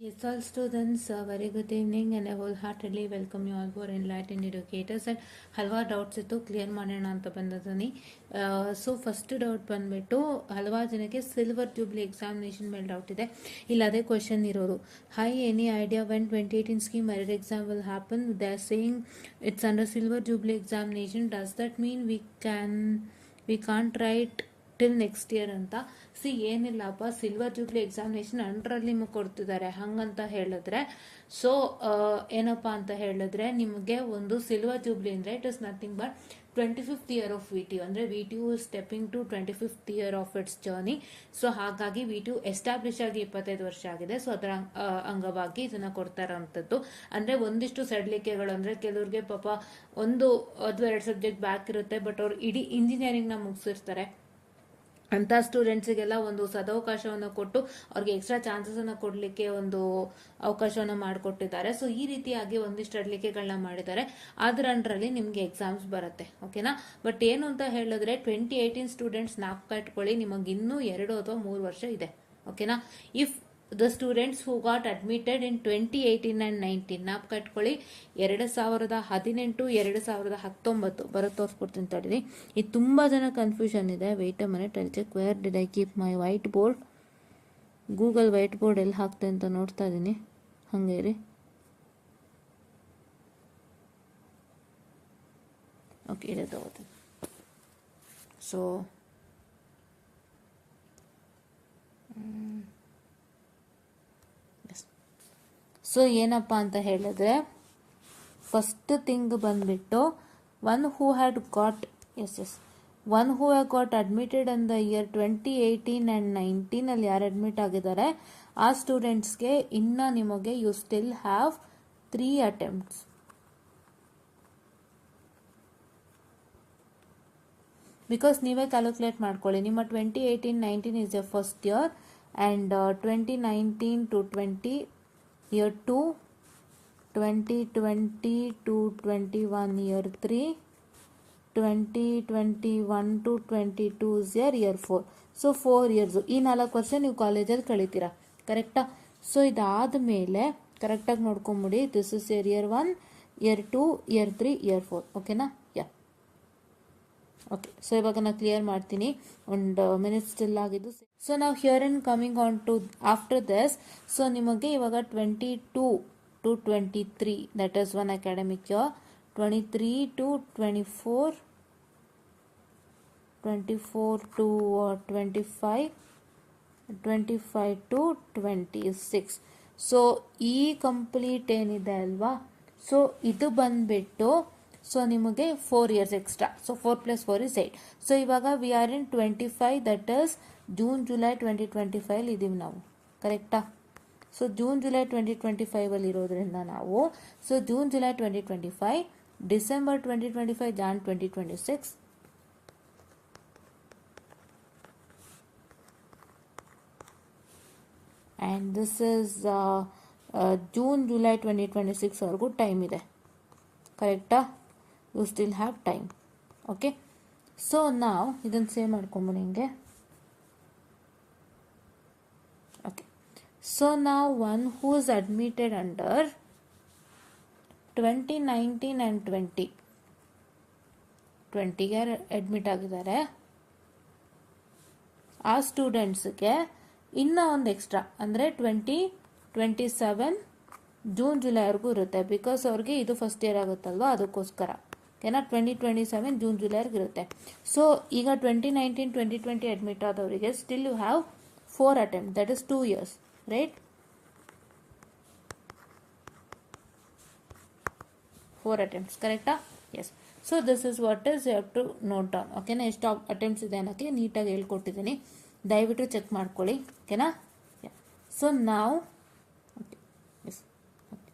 Yes, all students, very good evening and I wholeheartedly welcome you all for Enlightened Educators and ಹಲವಾರು doubts ಇತ್ತು clear ಮಾಡೋಣ ಅಂತ ಬಂದಿದ್ದೀನಿ. So first doubt ಬಂದ್ಬಿಟ್ಟು ಹಲವಾರು ಜನಕ್ಕೆ ಸಿಲ್ವರ್ ಜೂಬ್ಲಿ ಎಕ್ಸಾಮಿನೇಷನ್ ಮೇಲೆ ಡೌಟ್ ಇದೆ. ಇಲ್ಲಿ ಅದೇ ಕ್ವಶನ್ ಇರೋದು. High any idea when 2018 scheme merit exam will happen? They are saying it's under silver jubilee examination. Does that mean we can't right till next year ಅಂತ? ಏನಿಲ್ಲಪ್ಪ, silver jubilee examination ಅಂಡರಲ್ಲಿ ನಿಮಗೆ ಕೊಡ್ತಿದ್ದಾರೆ ಹಂಗಂತ ಹೇಳಿದ್ರೆ. ಸೊ ಏನಪ್ಪ ಅಂತ ಹೇಳಿದ್ರೆ, ನಿಮಗೆ ಒಂದು ಸಿಲ್ವರ್ ಜೂಬ್ಲಿ ಅಂದರೆ it is nothing but 25th year of VTU ಅಂದರೆ VTU stepping to 25th year of its journey. So ಹಾಗಾಗಿ VTU ಎಸ್ಟಾಬ್ಲಿಷ್ ಆಗಿ 25 ವರ್ಷ ಆಗಿದೆ. ಸೊ ಅದರ ಅಂಗವಾಗಿ ಇದನ್ನ ಕೊಡ್ತಾ ಇರೋಂಥದ್ದು. ಅಂದರೆ ಒಂದಿಷ್ಟು ಸಡಿಲಿಕೆಗಳು ಅಂದರೆ ಕೆಲವ್ರಿಗೆ ಪಾಪ 1 ಅಥವಾ 2 ಸಬ್ಜೆಕ್ಟ್ ಬ್ಯಾಕ್ ಇರುತ್ತೆ, ಬಟ್ ಅವ್ರು ಇಡೀ ಇಂಜಿನಿಯರಿಂಗ್ನ ಮುಗಿಸಿರ್ತಾರೆ. ಅಂತ ಸ್ಟೂಡೆಂಟ್ಸಿಗೆಲ್ಲ ಒಂದು ಸದವಕಾಶವನ್ನು ಕೊಟ್ಟು ಅವ್ರಿಗೆ ಎಕ್ಸ್ಟ್ರಾ ಚಾನ್ಸಸ್ ಅನ್ನು ಕೊಡ್ಲಿಕ್ಕೆ ಒಂದು ಅವಕಾಶವನ್ನು ಮಾಡಿಕೊಟ್ಟಿದ್ದಾರೆ. ಸೊ ಈ ರೀತಿಯಾಗಿ ಒಂದಿಷ್ಟು ಅಡ್ಲಿಕೆಗಳನ್ನ ಮಾಡಿದ್ದಾರೆ. ಅದರ ಅಂಡರಲ್ಲಿ ನಿಮ್ಗೆ ಎಕ್ಸಾಮ್ಸ್ ಬರುತ್ತೆ, ಓಕೆನಾ. ಬಟ್ ಏನು ಅಂತ ಹೇಳಿದ್ರೆ 2018 ಸ್ಟೂಡೆಂಟ್ಸ್ ಜ್ಞಾಪಕ ಇಟ್ಕೊಳ್ಳಿ, ನಿಮಗೆ ಇನ್ನೂ 2 ಅಥವಾ 3 ವರ್ಷ ಇದೆ, ಓಕೆನಾ. If the students who got admitted in 2018 and 19 ಜ್ಞಾಪಕ ಇಟ್ಕೊಳ್ಳಿ, 2018 2019 ಬರುತ್ತೆ. ತೋರಿಸ್ಕೊಡ್ತೀನಿ ತಡೀರಿ, ಇದು ತುಂಬಾ ಜನ ಕನ್ಫ್ಯೂಷನ್ ಇದೆ. Wait a minute, I check where did I keep my white board. Google white board ಎಲ್ಲಿ ಹಾಕ್ತೆ ಅಂತ ನೋಡ್ತಾ ಇದ್ದೀನಿ, ಹಂಗೆ ರೀ. ಓಕೆ, ಇದೆ ತಗೋತೀನಿ. ಸೊ ಏನಪ್ಪ ಅಂತ ಹೇಳಿದ್ರೆ, ಫಸ್ಟ್ ಥಿಂಗ್ ಬಂದ್ಬಿಟ್ಟು one who had got admitted in the year 2018 and 19 ಅಲ್ಲಿ ಯಾರು ಅಡ್ಮಿಟ್ ಆಗಿದ್ದಾರೆ ಆ ಸ್ಟೂಡೆಂಟ್ಸ್ಗೆ ಇನ್ನ ನಿಮಗೆ you still have 3 attempts. Because ನೀವೇ ಕ್ಯಾಲ್ಕುಲೇಟ್ ಮಾಡ್ಕೊಳ್ಳಿ, ನಿಮ್ಮ 2018-19 is a first year and 2019 to 20 year 2, 2020 to 21 year 3, 2021 to 22 is year 4. So 4 years, ಈ 4 ವರ್ಷ ನೀವು ಕಾಲೇಜಲ್ಲಿ ಕಳಿತೀರಾ, ಕರೆಕ್ಟಾ. ಸೊ ಇದಾದ ಮೇಲೆ ಕರೆಕ್ಟಾಗಿ ನೋಡ್ಕೊಂಬಿಡಿ, this is year 1, year 2, year 3, year 4, ಓಕೆನಾ. ಓಕೆ, ಸೊ ಇವಾಗ ನಾನು ಕ್ಲಿಯರ್ ಮಾಡ್ತೀನಿ, ಒಂದು ಮಿನಿಟ್ ಸ್ಟಿಲ್ ಆಗಿದ್ದು. ಸೊ ನಾವು here and coming on to after this. So ನಿಮಗೆ ಇವಾಗ 22 to 23 that is 1 academic year, 23 to 24, 24 to 25, 25 to 26. So ಈ ಕಂಪ್ಲೀಟ್ ಏನಿದೆ ಅಲ್ವಾ, ಸೊ ಇದು ಬಂದ್ಬಿಟ್ಟು ಸೊ ನಿಮಗೆ 4 years extra. So 4 + 4 is 8. So ಇವಾಗ we are in 25, that is June July 2025 ಇದೀವಿ ನಾವು, ಕರೆಕ್ಟಾ. ಸೊ ಜೂನ್ ಜುಲೈ 2025 ಅಲ್ಲಿ ಇರೋದ್ರಿಂದ ನಾವು, so June July 2025, December 2025, Jan 2026, and this is June July 2026 ವರೆಗೂ ಟೈಮ್ ಇದೆ, ಕರೆಕ್ಟಾ. You still have time, okay. So ನಾವು ಇದನ್ನು ಸೇವ್ ಮಾಡ್ಕೊಂಬಿಡಿ ಹಿಂಗೆ. ಓಕೆ, ಸೊ ನಾವು one who is admitted under 2019 and 2020ಗೆ ಅಡ್ಮಿಟ್ ಆಗಿದ್ದಾರೆ, ಆ ಸ್ಟೂಡೆಂಟ್ಸ್ಗೆ ಇನ್ನೂ ಒಂದು ಎಕ್ಸ್ಟ್ರಾ ಅಂದರೆ 2027 ಜೂನ್ ಜುಲೈವರೆಗೂ ಇರುತ್ತೆ. ಬಿಕಾಸ್ ಅವ್ರಿಗೆ ಇದು ಫಸ್ಟ್ ಇಯರ್ ಆಗುತ್ತಲ್ವಾ, ಅದಕ್ಕೋಸ್ಕರ ಓಕೆನಾ. 2027 ಜೂನ್ ಜುಲೈವರೆಗೂ ಇರುತ್ತೆ. ಸೊ ಈಗ 2019 2020 ಅಡ್ಮಿಟ್ ಆದವರಿಗೆ still you have 4 attempt, that is 2 years, right. 4 attempts, ಕರೆಕ್ಟಾ. Yes. So this is what is you have to note down, ಓಕೆನಾ. ಎಷ್ಟು ಅಟೆಂಪ್ಟ್ಸ್ ಇದೆ ಅನ್ನೋಕ್ಕೆ ನೀಟಾಗಿ ಹೇಳ್ಕೊಟ್ಟಿದ್ದೀನಿ, ದಯವಿಟ್ಟು ಚೆಕ್ ಮಾಡ್ಕೊಳ್ಳಿ, ಓಕೆನಾ. ಸೊ ನಾವು okay, yes, okay.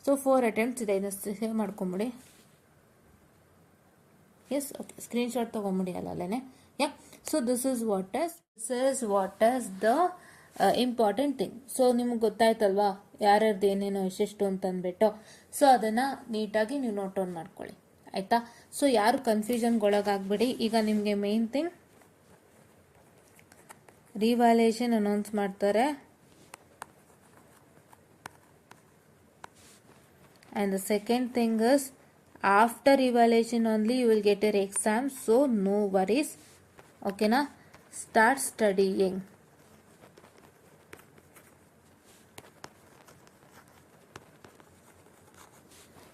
So 4 attempts ಇದೆ, ಇದನ್ನು ಸೇವ್ ಮಾಡ್ಕೊಂಬಿಡಿ. ಎಸ್, ಓಕೆ, ಸ್ಕ್ರೀನ್ಶಾಟ್ ತೊಗೊಂಬಿಡಿ ಅಲ್ಲೇ. So this is what is the important thing. So ನಿಮ್ಗೆ ಗೊತ್ತಾಯ್ತಲ್ವಾ ಯಾರ್ಯಾರ್ದು ಏನೇನೋ ಎಷ್ಟೆಷ್ಟು ಅಂತ ಅಂದ್ಬಿಟ್ಟು. ಸೊ ಅದನ್ನು ನೀಟಾಗಿ ನೀವು ನೋಟ್ ಡೌನ್ ಮಾಡ್ಕೊಳ್ಳಿ, ಆಯಿತಾ. ಸೊ ಯಾರು ಕನ್ಫ್ಯೂಷನ್ಗೊಳಗಾಗ್ಬಿಡಿ. ಈಗ ನಿಮಗೆ ಮೇನ್ ಥಿಂಗ್ ರಿವ್ಯಾಲ್ಯೂಯೇಷನ್ ಅನೌನ್ಸ್ ಮಾಡ್ತಾರೆ, And the second thing is, after evaluation only you will get your exam, so no worries. Okay na? Start studying.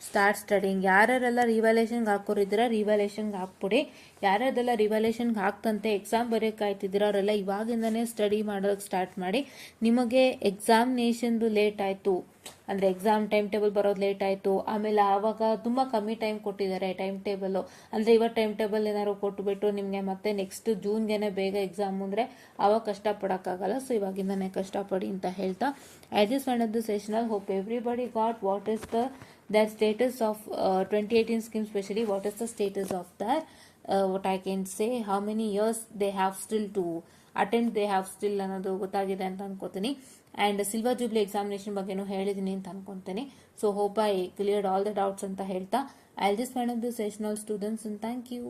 Start studying. ಯಾರ್ಯಾರೆಲ್ಲ ರಿವ್ಯಾಲ್ಯೂಷನ್ಗೆ ಹಾಕೋರಿದ್ದೀರಾ ರಿವ್ಯಾಲ್ಯೂಷನ್ಗೆ ಹಾಕ್ಬಿಡಿ. ಯಾರ್ಯಾರೆಲ್ಲ ರಿವ್ಯಾಲ್ಯೂಷನ್ಗೆ ಹಾಕ್ತಂತೆ ಎಕ್ಸಾಮ್ ಬರೆಯೋಕ್ಕಾಯ್ತಿದ್ದೀರ ಅವರೆಲ್ಲ ಇವಾಗಿಂದನೇ ಸ್ಟಡಿ ಮಾಡೋಕ್ಕೆ ಸ್ಟಾರ್ಟ್ ಮಾಡಿ. ನಿಮಗೆ ಎಕ್ಸಾಮಿನೇಷನ್ದು ಲೇಟ್ ಆಯಿತು ಅಂದರೆ ಎಕ್ಸಾಮ್ ಟೈಮ್ ಟೇಬಲ್ ಬರೋದು ಲೇಟ್ ಆಯಿತು, ಆಮೇಲೆ ಆವಾಗ ತುಂಬ ಕಮ್ಮಿ ಟೈಮ್ ಕೊಟ್ಟಿದ್ದಾರೆ ಟೈಮ್ ಟೇಬಲ್ಲು, ಅಂದರೆ ಇವತ್ತು ಟೈಮ್ ಟೇಬಲ್ ಏನಾದ್ರು ಕೊಟ್ಟುಬಿಟ್ಟು ನಿಮಗೆ ಮತ್ತೆ ನೆಕ್ಸ್ಟ್ ಜೂನ್ಗೆ ಬೇಗ ಎಕ್ಸಾಮ್ ಅಂದರೆ ಆವಾಗ ಕಷ್ಟಪಡೋಕ್ಕಾಗಲ್ಲ. ಸೊ ಇವಾಗಿಂದನೇ ಕಷ್ಟಪಡಿ ಅಂತ ಹೇಳ್ತಾ, I just one of the sessional hope everybody got what is that status of 2018 scheme, especially what is the status of that, what I can say, how many years they have still to attend, they have still ಅನ್ನೋದು ಗೊತ್ತಾಗಿದೆ ಅಂತ ಅನ್ಕೋತೀನಿ. And silver jubilee examination ಬಗ್ಗೆನೂ ಹೇಳಿದ್ದೀನಿ ಅಂತ ಅನ್ಕೊತೀನಿ. So hope I cleared all the doubts ಅಂತ ಹೇಳ್ತಾ, I just one of the sessional students, and thank you.